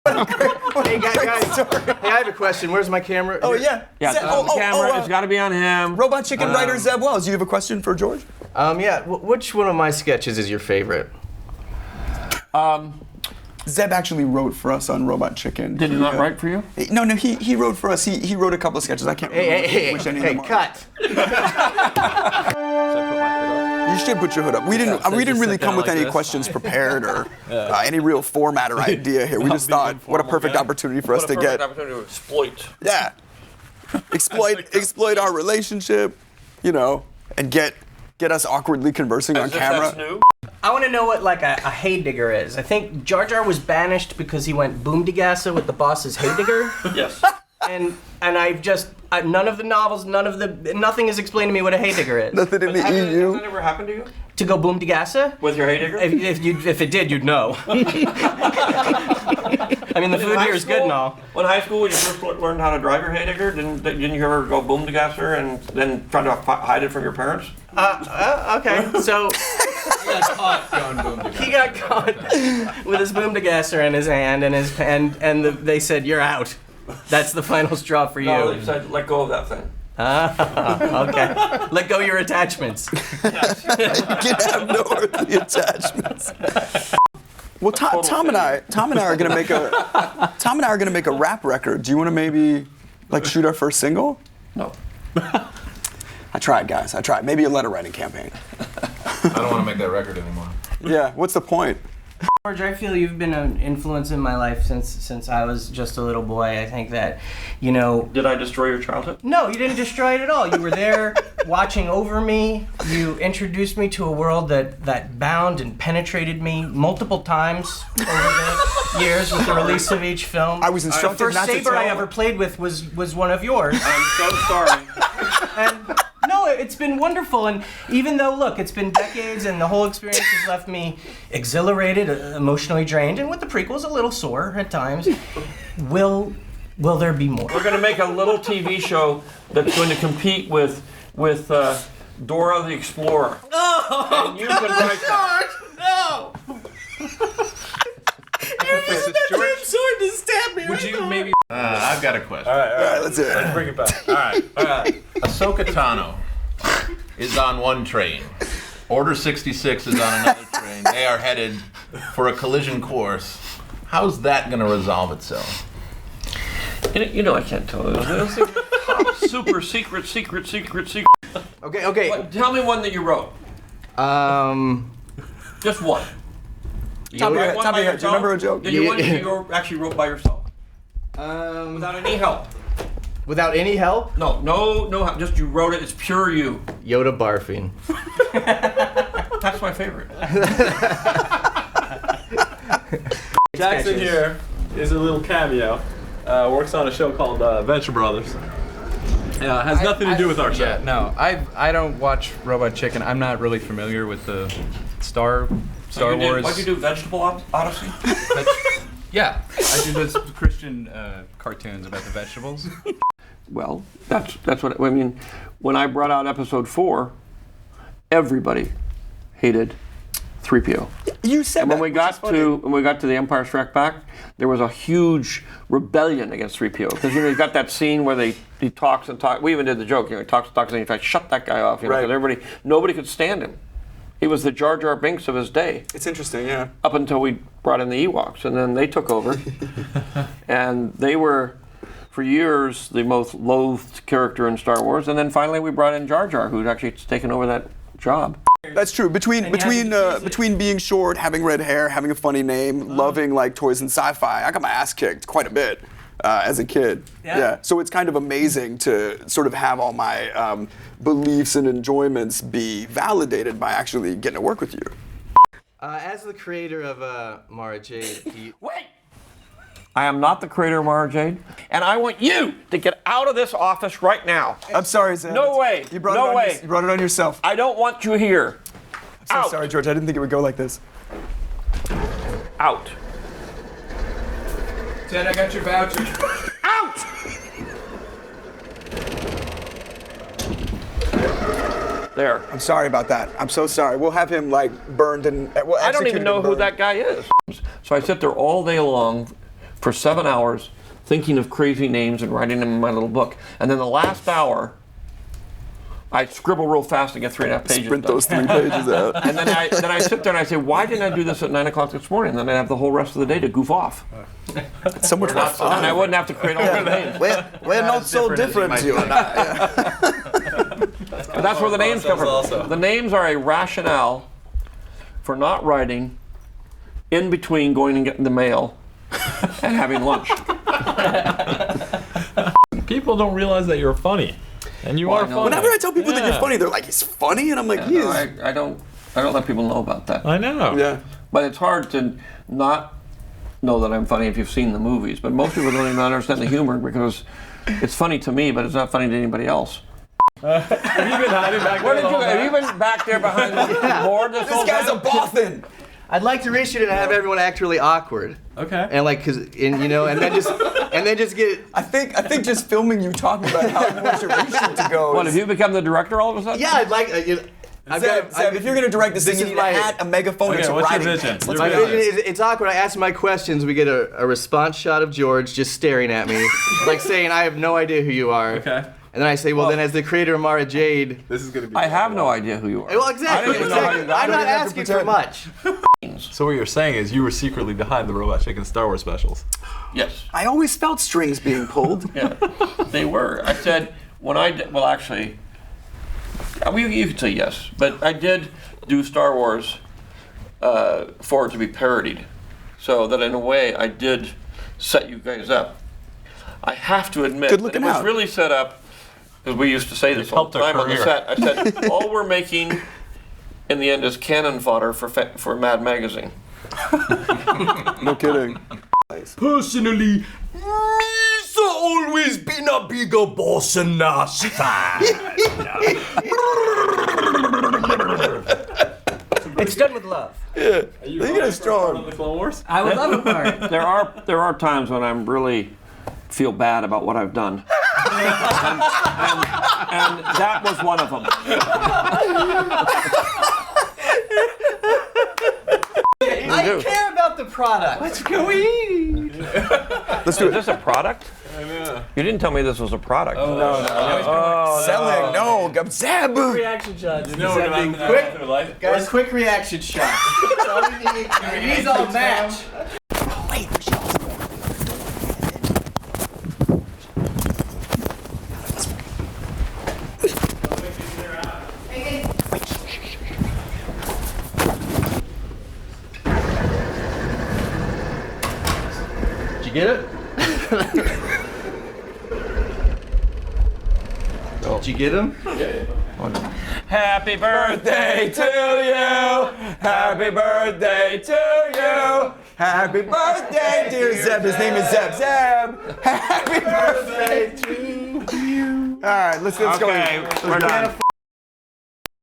Hey guys, hey, I have a question. Where's my camera? Oh yeah. Yeah, camera. It's got to be on him. Robot Chicken writer Zeb Wells. Do you have a question for George? Yeah. Which one of my sketches is your favorite? Zeb actually wrote for us on Robot Chicken. Did he not write for you? No, he wrote for us. He wrote a couple of sketches. I can't remember which any of them are. Cut. You should put your hood up. We didn't really come with any questions prepared or any real format or idea here. We just thought, what a perfect opportunity for us to get. Opportunity to exploit. Yeah. Exploit our relationship, and get us awkwardly conversing on camera. That's new. I want to know what like a hay digger is. I think Jar Jar was banished because he went boom-de-gassa with the boss's hay digger. Yes. And I've just none of the novels, nothing has explained to me what a hay digger is. Nothing in the EU. Has that ever happened to you? To go boom-de-gassa? With your hay digger? If it did, you'd know. I mean, the food here is good and all. Well, in high school, when you first learned how to drive your hay digger, didn't you ever go boom to gasser and then try to hide it from your parents? Okay, so he got caught with his boom-de-gasser in his hand, and they said, "You're out. That's the final straw for you." No, they said, "Let go of that thing." Okay. Let go your attachments. You can have no earthly attachments. Well, Tom and I are gonna make a rap record. Do you want to maybe shoot our first single? No. I tried, guys. I tried. Maybe a letter writing campaign. I don't want to make that record anymore. Yeah. What's the point? George, I feel you've been an influence in my life since I was just a little boy. I think that, Did I destroy your childhood? No, you didn't destroy it at all. You were there watching over me. You introduced me to a world that bound and penetrated me multiple times over the years with the release of each film. I was instructed the first not to saber tell. I ever played with was one of yours. I'm so sorry. And no, it's been wonderful, and even though, look, it's been decades and the whole experience has left me exhilarated, emotionally drained, and with the prequels a little sore at times, will there be more? We're going to make a little TV show that's going to compete with Dora the Explorer. Oh, and you can write that. No! That sword to stab me. Would you maybe? I've got a question. All right, let's hear it. Let's bring it back. All right. Ahsoka Tano is on one train. Order 66 is on another train. They are headed for a collision course. How's that going to resolve itself? I can't tell you. Those things are top secret. Okay. Tell me one that you wrote. Just one. Top of your head. Do you remember a joke? Did you one that you actually wrote by yourself? Without any help? Without any help? No, just you wrote it. It's pure you. Yoda barfing. That's my favorite. Jackson here is a little cameo. Works on a show called Venture Brothers. Has nothing to do with our show. Yeah, no, I don't watch Robot Chicken. I'm not really familiar with the Star Wars. Why'd you do Vegetable Odyssey? Yeah, I do those Christian cartoons about the vegetables. Well, that's what I mean. When I brought out episode 4, everybody hated 3PO. You said And that. when we got to The Empire Strikes Back, there was a huge rebellion against 3PO because you got that scene where he talks and talks. We even did the joke. He talks and in fact, shut that guy off. Right. Because nobody could stand him. He was the Jar Jar Binks of his day. It's interesting, yeah. Up until we brought in the Ewoks, and then they took over, and they were, for years, the most loathed character in Star Wars. And then finally, we brought in Jar Jar, who'd actually taken over that job. That's true. Between being short, having red hair, having a funny name, loving toys and sci-fi, I got my ass kicked quite a bit as a kid. Yeah. So it's kind of amazing to sort of have all my beliefs and enjoyments be validated by actually getting to work with you. As the creator of Mara Jade, Wait! I am not the creator of Mara Jade, and I want you to get out of this office right now. I'm sorry, Zeb. No way. You brought No it on way. You brought it on yourself. I don't want you here. I'm Out. so sorry, George. I didn't think it would go like this. Out. Ted, I got your voucher. Out! There. I'm sorry about that. I'm so sorry. We'll have him burned and I don't even know who that guy is. So I sit there all day long for 7 hours thinking of crazy names and writing them in my little book. And then the last hour, I scribble real fast and get 3.5 pages Print done. those 3 pages out. And then I sit there and I say, why didn't I do this at 9 o'clock this morning? And then I have the whole rest of the day to goof off. It's so much more fun. And I wouldn't have to create all the names. We're not so different, you and I. And that's where the names come from. Also. The names are a rationale for not writing in between going and getting the mail and having lunch. People don't realize that you're funny, and you Well, are I know funny. Whenever I tell people that Yeah. you're funny, they're like, he's funny? And I'm like, he No, is. I don't let people know about that. I know. Yeah. But it's hard to not know that I'm funny if you've seen the movies. But most people don't even understand the humor because it's funny to me, but it's not funny to anybody else. Have you been hiding back Where there? did the you? whole Have you time? been back there behind the board this whole This guy's a time? bothan. I'd like to reach you to have everyone act really awkward. Okay. And like, and then just get. I think just filming you talking about how you want your reaction to go. What, have you become the director all of a sudden? Yeah, I'd like. Zeb, if you're going to direct this thing, This you is need my- a hat, a megaphone, and Okay, some what's your writing vision? pants. Your Let's My be vision. vision honest. is it's awkward. I ask my questions. We get a response shot of George just staring at me, like saying, "I have no idea who you are." Okay. And then I say, "Well, then, as the creator of Mara Jade." This is gonna be. I have no idea who you are. Well, exactly. I don't even know how you got I'm it. not asking for much. So what you're saying is you were secretly behind the Robot Chicken Star Wars specials. Yes. I always felt strings being pulled. Yeah, they were. I said when I did, well, actually, you could say yes, but I did do Star Wars for it to be parodied, so that in a way I did set you guys up. I have to admit, Good that looking it was out. really set up because we used to say this all helped the our time on the career. set. I said all we're making in the end is cannon fodder for Mad Magazine. No kidding. Personally, me's always been a bigger boss than us fan. It's done with love. Are you They get us strong. on the Clone Wars? I would love a part. There are times when I'm really feel bad about what I've done. and that was one of them. I care about the product. Let's do Is it. this a product? You didn't tell me this was a product. Selling. No, Zeb. Reaction shots. You know we're gonna have to have through life. Guys, quick reaction shot. That's all we need. These all match. Wait, Did you get it? Did you get him? Happy birthday to you. Happy birthday to you. Happy birthday, dear Zeb. His name is Zeb. Zeb. Happy birthday to you. All right, let's go. Okay, we're done.